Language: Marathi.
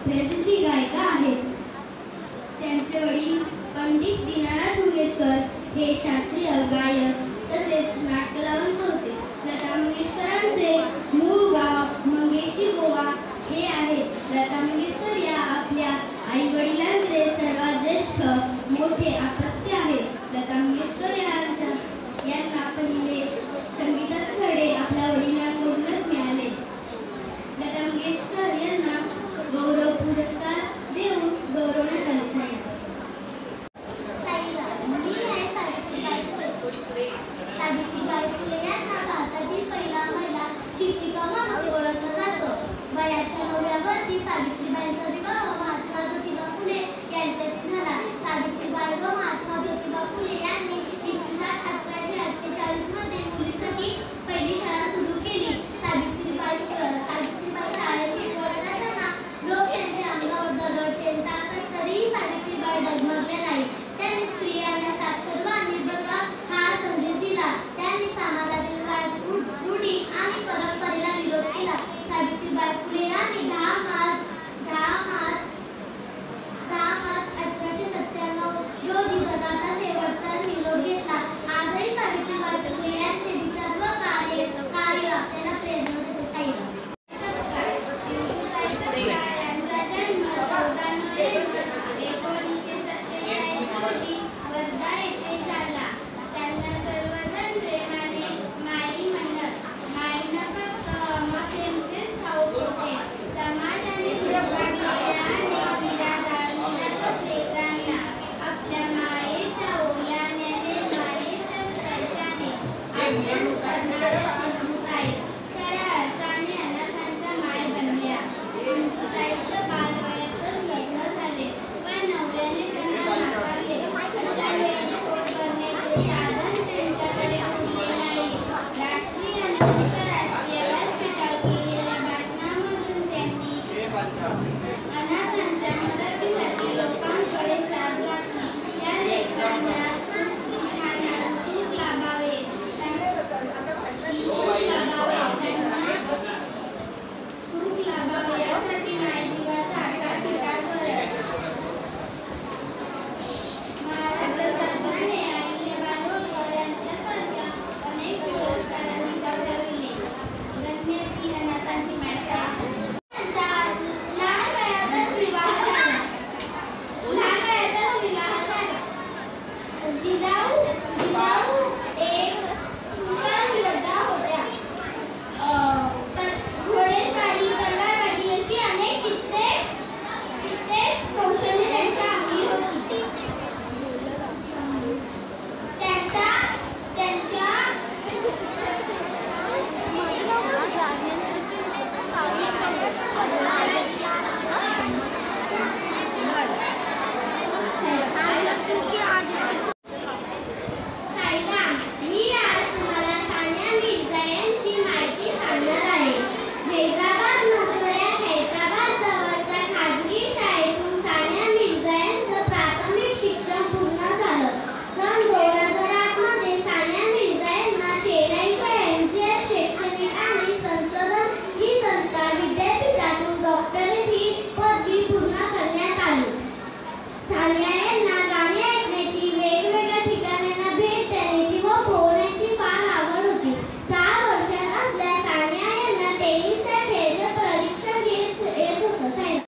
सुप्रसिद्ध गायिका आहेत. त्यांचे वडील पंडित दीनानाथ मंगेशकर हे शास्त्रीय गायक तसेच नाटकलावंत होते. लता मंगेशकरांचे मूळ गाव मंगेशी गोवा हे आहे. लता मंगेशकर या आपल्या आई वडिलांचे सर्वात ज्येष्ठ मोठे अपत्य आहेत. लता मंगेशकर यांना पहिले संगीताचे धडे आपल्या वडिलांकडूनच मिळाले. लता मंगेशकर यांना गौरव पुरस्कार देऊन गौरवण्यात आले. सावित्रीबाई फुले यांना भारतातील पहिला महिला शिक्षिका म्हणून ओळखलं जातं. वयाच्या 9व्या वर्षी सावित्रीबाईंचा विवाह महात्मा ज्योतिबा फुले यांच्याशी झाला. सावित्रीबाई व महात्मा ज्योतिबा फुले यांनी इसवी सन 1848 मध्ये मुलींसाठी पहिली शाळा सुरू केली. सावित्रीबाई शाळेत शिकवल्या जाताना लोक त्यांच्या अंगावर दगड टाकत तरीही सावित्रीबाई डगमगल्या नाही. त्यांनी स्त्रियांना साक्षर व निर्भर हा संदेश दिला. त्यांनी समाजातील वाईट रूढी आणि परंपरेला विरोध केला. सावित्रीबाई फुले यांनी 10 मार्च 1897 रोजी जगाचा शेवटचा निरोप घेतला. आजही सावित्रीबाई फुले यांचे विचार व कार्य आपल्याला प्रेरणा देतात. जन्म 14 नोव्हेंबर 1947 रोजी वर्धा